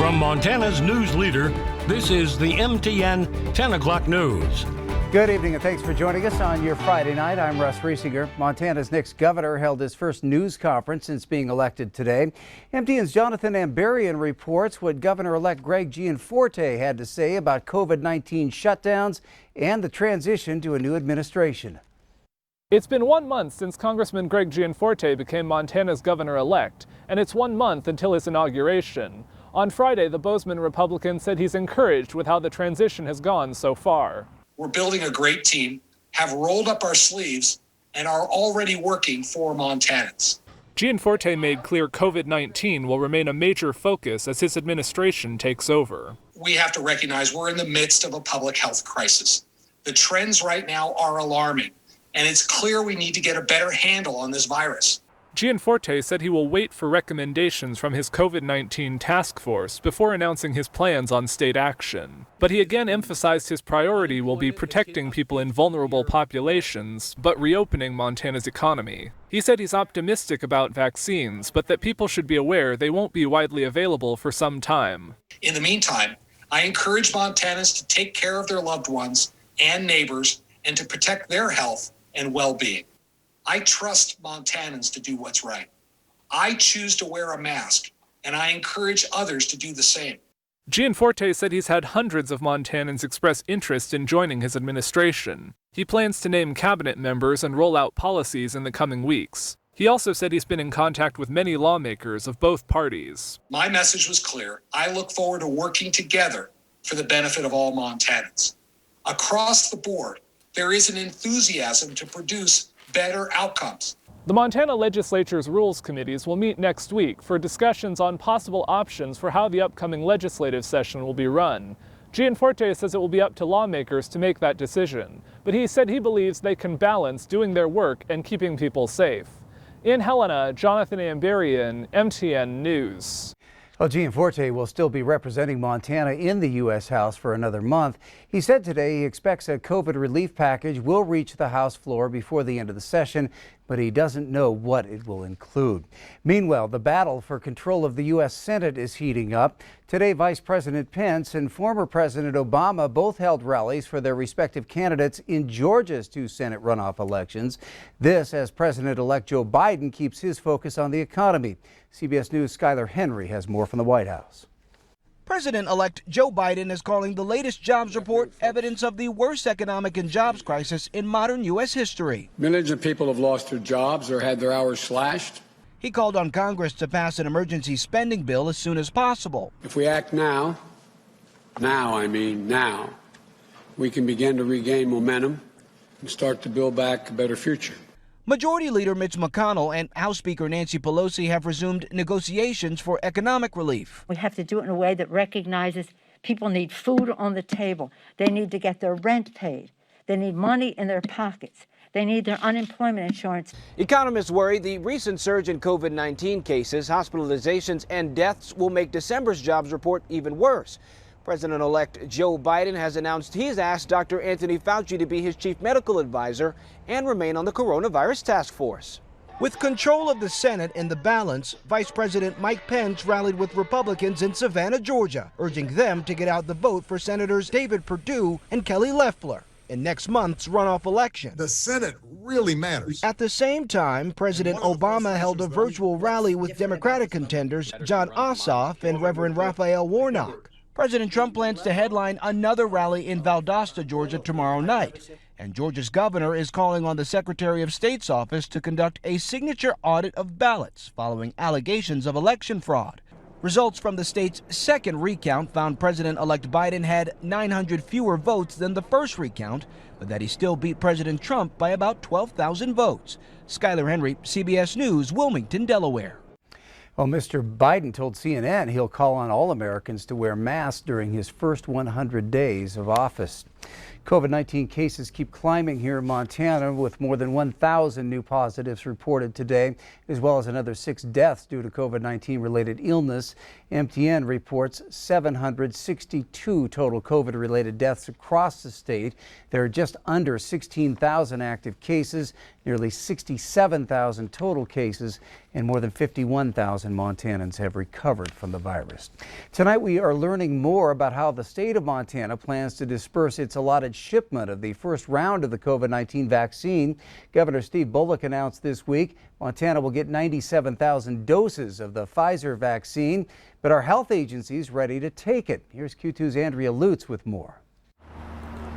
From Montana's news leader, this is the MTN 10 o'clock news. Good evening and thanks for joining us on your Friday night. I'm Russ Riesinger. Montana's next governor held his first news conference since being elected today. MTN's Jonathan Amberian reports what Governor-elect Greg Gianforte had to say about COVID-19 shutdowns and the transition to a new administration. It's been 1 month since Congressman Greg Gianforte became Montana's governor-elect, and it's 1 month until his inauguration. On Friday, the Bozeman Republican said he's encouraged with how the transition has gone so far. We're building a great team, have rolled up our sleeves, and are already working for Montanans. Gianforte made clear COVID-19 will remain a major focus as his administration takes over. We have to recognize we're in the midst of a public health crisis. The trends right now are alarming, and it's clear we need to get a better handle on this virus. Gianforte said he will wait for recommendations from his COVID-19 task force before announcing his plans on state action. But he again emphasized his priority will be protecting people in vulnerable populations, but reopening Montana's economy. He said he's optimistic about vaccines, but that people should be aware they won't be widely available for some time. In the meantime, I encourage Montanans to take care of their loved ones and neighbors and to protect their health and well-being. I trust Montanans to do what's right. I choose to wear a mask, and I encourage others to do the same. Gianforte said he's had hundreds of Montanans express interest in joining his administration. He plans to name cabinet members and roll out policies in the coming weeks. He also said he's been in contact with many lawmakers of both parties. My message was clear. I look forward to working together for the benefit of all Montanans. Across the board, there is an enthusiasm to produce better outcomes. The Montana Legislature's Rules Committees will meet next week for discussions on possible options for how the upcoming legislative session will be run. Gianforte says it will be up to lawmakers to make that decision, but he said he believes they can balance doing their work and keeping people safe. In Helena, Jonathan Amberian, MTN News. Well, Gianforte will still be representing Montana in the U.S. House for another month. He said today he expects a COVID relief package will reach the House floor before the end of the session, but he doesn't know what it will include. Meanwhile, the battle for control of the U.S. Senate is heating up. Today, Vice President Pence and former President Obama both held rallies for their respective candidates in Georgia's 2 Senate runoff elections. This as President-elect Joe Biden keeps his focus on the economy. CBS News' Skylar Henry has more from the White House. President-elect Joe Biden is calling the latest jobs report evidence of the worst economic and jobs crisis in modern U.S. history. Millions of people have lost their jobs or had their hours slashed. He called on Congress to pass an emergency spending bill as soon as possible. If we act now, we can begin to regain momentum and start to build back a better future. Majority Leader Mitch McConnell and House Speaker Nancy Pelosi have resumed negotiations for economic relief. We have to do it in a way that recognizes people need food on the table. They need to get their rent paid. They need money in their pockets. They need their unemployment insurance. Economists worry the recent surge in COVID-19 cases, hospitalizations, and deaths will make December's jobs report even worse. President-elect Joe Biden has announced he's asked Dr. Anthony Fauci to be his chief medical advisor and remain on the coronavirus task force. With control of the Senate in the balance, Vice President Mike Pence rallied with Republicans in Savannah, Georgia, urging them to get out the vote for Senators David Perdue and Kelly Loeffler in next month's runoff election. The Senate really matters. At the same time, President Obama held a virtual rally with Democratic contenders Jon Ossoff and Reverend Raphael Warnock. President Trump plans to headline another rally in Valdosta, Georgia tomorrow night. And Georgia's governor is calling on the Secretary of State's office to conduct a signature audit of ballots following allegations of election fraud. Results from the state's second recount found President-elect Biden had 900 fewer votes than the first recount, but that he still beat President Trump by about 12,000 votes. Skylar Henry, CBS News, Wilmington, Delaware. Well, Mr. Biden told CNN he'll call on all Americans to wear masks during his first 100 days of office. COVID-19 cases keep climbing here in Montana with more than 1,000 new positives reported today, as well as another 6 deaths due to COVID-19 related illness. MTN reports 762 total COVID-related deaths across the state. There are just under 16,000 active cases, nearly 67,000 total cases, and more than 51,000 Montanans have recovered from the virus. Tonight, we are learning more about how the state of Montana plans to disperse its allotted shipment of the first round of the COVID-19 vaccine. Governor Steve Bullock announced this week Montana will get 97,000 doses of the Pfizer vaccine, but are health agencies ready to take it? Here's Q2's Andrea Lutz with more.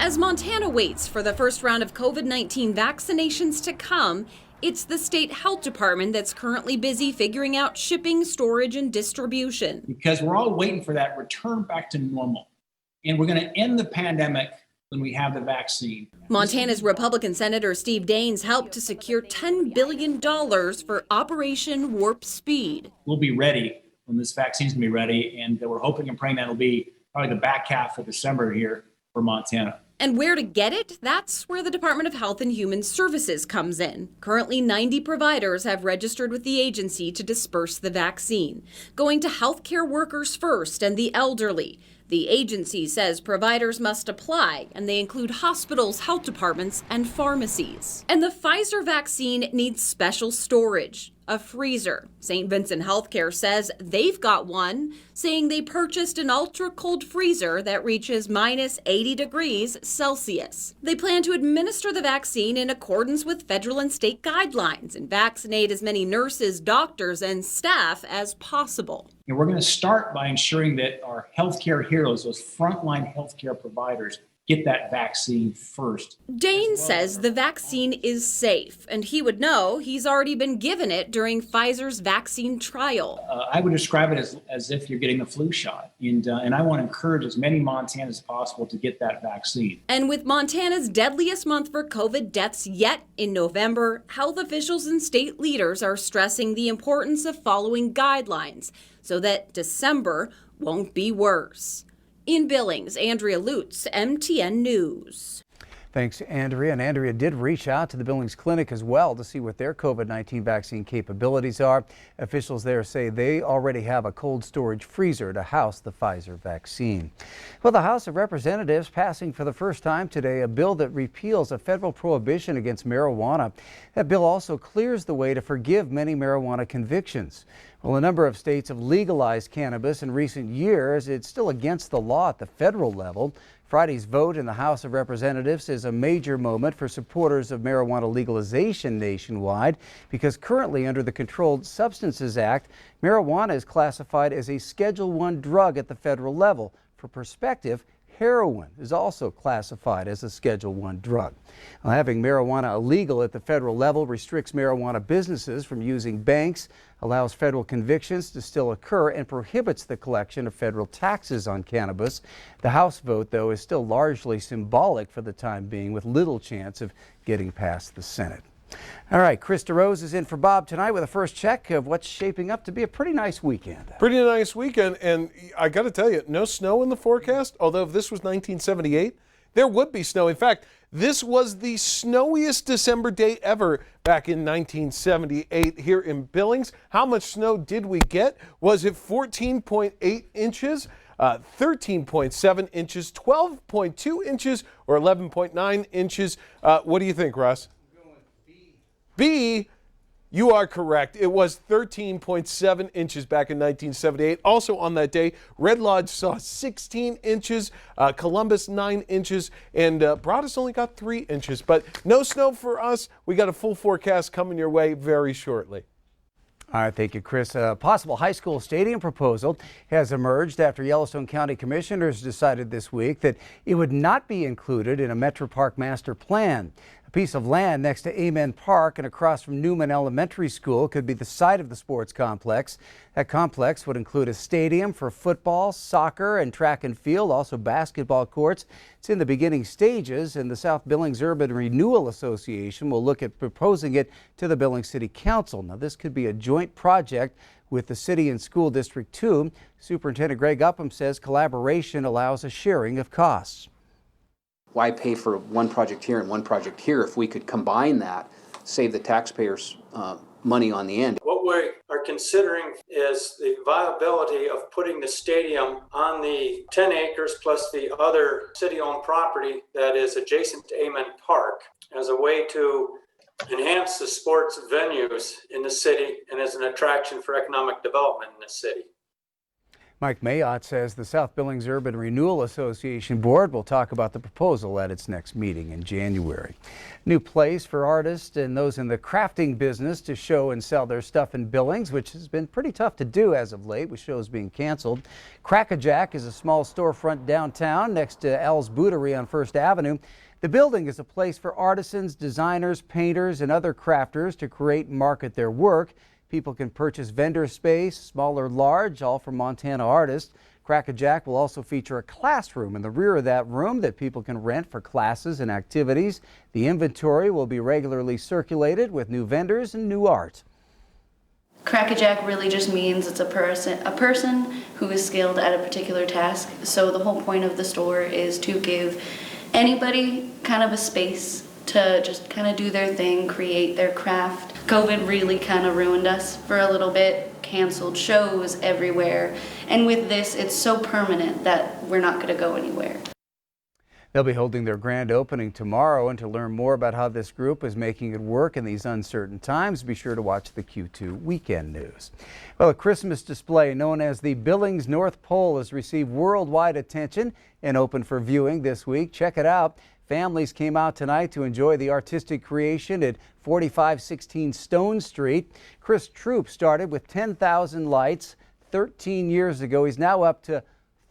As Montana waits for the first round of COVID-19 vaccinations to come, it's the state health department that's currently busy figuring out shipping, storage, and distribution. Because we're all waiting for that return back to normal. And we're going to end the pandemic when we have the vaccine. Montana's Republican Senator Steve Daines helped to secure $10 billion for Operation Warp Speed. We'll be ready when this vaccine's going to be ready. And we're hoping and praying that'll be probably the back half of December here for Montana. And where to get it? That's where the Department of Health and Human Services comes in. Currently, 90 providers have registered with the agency to disperse the vaccine, going to healthcare workers first and the elderly. The agency says providers must apply, and they include hospitals, health departments, and pharmacies. And the Pfizer vaccine needs special storage, a freezer. St. Vincent Healthcare says they've got one, saying they purchased an ultra-cold freezer that reaches minus 80 degrees Celsius. They plan to administer the vaccine in accordance with federal and state guidelines and vaccinate as many nurses, doctors, and staff as possible. And we're going to start by ensuring that our healthcare heroes, those frontline healthcare providers, get that vaccine first. Daines says the vaccine is safe, and he would know he's already been given it during Pfizer's vaccine trial. I would describe it as if you're getting the flu shot. And I want to encourage as many Montanans as possible to get that vaccine. And with Montana's deadliest month for COVID deaths yet in November, health officials and state leaders are stressing the importance of following guidelines so that December won't be worse. In Billings, Andrea Lutz, MTN News. Thanks, Andrea. And Andrea did reach out to the Billings Clinic as well to see what their COVID-19 vaccine capabilities are. Officials there say they already have a cold storage freezer to house the Pfizer vaccine. Well, the House of Representatives passing for the first time today a bill that repeals a federal prohibition against marijuana. That bill also clears the way to forgive many marijuana convictions. Well, a number of states have legalized cannabis in recent years. It's still against the law at the federal level. Friday's vote in the House of Representatives is a major moment for supporters of marijuana legalization nationwide because currently under the Controlled Substances Act, marijuana is classified as a Schedule I drug at the federal level. For perspective, heroin is also classified as a Schedule I drug. Now, having marijuana illegal at the federal level restricts marijuana businesses from using banks, allows federal convictions to still occur, and prohibits the collection of federal taxes on cannabis. The House vote, though, is still largely symbolic for the time being, with little chance of getting past the Senate. All right, Chris DeRose is in for Bob tonight with a first check of what's shaping up to be a pretty nice weekend. Pretty nice weekend, and I got to tell you, no snow in the forecast, although if this was 1978, there would be snow. In fact, this was the snowiest December day ever back in 1978 here in Billings. How much snow did we get? Was it 14.8 inches? 13.7 inches, 12.2 inches, or 11.9 inches? What do you think, Russ? B, you are correct. It was 13.7 inches back in 1978. Also on that day, Red Lodge saw 16 inches, Columbus 9 inches, and Broadus only got 3 inches. But no snow for us. We got a full forecast coming your way very shortly. All right, thank you, Chris. A possible high school stadium proposal has emerged after Yellowstone County Commissioners decided this week that it would not be included in a Metro Park master plan. A piece of land next to Amen Park and across from Newman Elementary School could be the site of the sports complex. That complex would include a stadium for football, soccer, and track and field, also basketball courts. It's in the beginning stages, and the South Billings Urban Renewal Association will look at proposing it to the Billings City Council. Now, this could be a joint project with the city and school district too. Superintendent Greg Upham says collaboration allows a sharing of costs. Why pay for one project here and one project here if we could combine that, save the taxpayers money on the end? What we are considering is the viability of putting the stadium on the 10 acres plus the other city-owned property that is adjacent to Amen Park as a way to enhance the sports venues in the city and as an attraction for economic development in the city. Mike Mayotte says the South Billings Urban Renewal Association Board will talk about the proposal at its next meeting in January. New place for artists and those in the crafting business to show and sell their stuff in Billings, which has been pretty tough to do as of late with shows being canceled. Crack-A-Jack is a small storefront downtown next to Al's Bootery on First Avenue. The building is a place for artisans, designers, painters, and other crafters to create and market their work. People can purchase vendor space, small or large, all from Montana artists. Crack-A-Jack will also feature a classroom in the rear of that room that people can rent for classes and activities. The inventory will be regularly circulated with new vendors and new art. Crack-A-Jack really just means it's a person who is skilled at a particular task. So the whole point of the store is to give anybody kind of a space to just kind of do their thing, create their craft. COVID really kind of ruined us for a little bit, canceled shows everywhere. And with this, it's so permanent that we're not going to go anywhere. They'll be holding their grand opening tomorrow, and to learn more about how this group is making it work in these uncertain times, be sure to watch the Q2 Weekend News. Well, a Christmas display known as the Billings North Pole has received worldwide attention and opened for viewing this week. Check it out. Families came out tonight to enjoy the artistic creation at 4516 Stone Street. Chris Troop started with 10,000 lights 13 years ago. He's now up to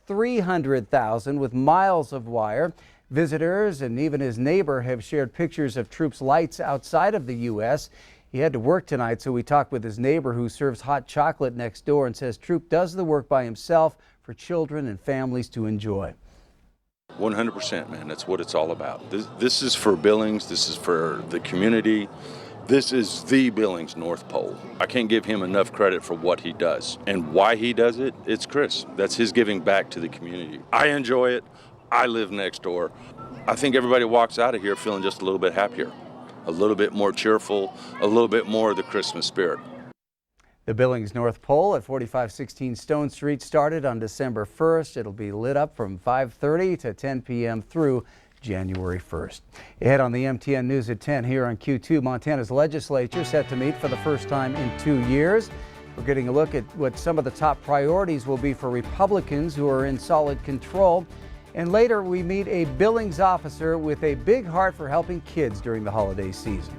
300,000 with miles of wire. Visitors and even his neighbor have shared pictures of Troop's lights outside of the U.S. He had to work tonight, so we talked with his neighbor who serves hot chocolate next door and says Troop does the work by himself for children and families to enjoy. 100%, man. That's what it's all about. This is for Billings. This is for the community. This is the Billings North Pole. I can't give him enough credit for what he does and why he does it. It's Chris. That's his giving back to the community. I enjoy it. I live next door. I think everybody walks out of here feeling just a little bit happier, a little bit more cheerful, a little bit more of the Christmas spirit. The Billings North Pole at 4516 Stone Street started on December 1st. It'll be lit up from 5:30 to 10 p.m. through January 1st. Ahead on the MTN News at 10 here on Q2, Montana's legislature set to meet for the first time in 2 years. We're getting a look at what some of the top priorities will be for Republicans who are in solid control. And later we meet a Billings officer with a big heart for helping kids during the holiday season.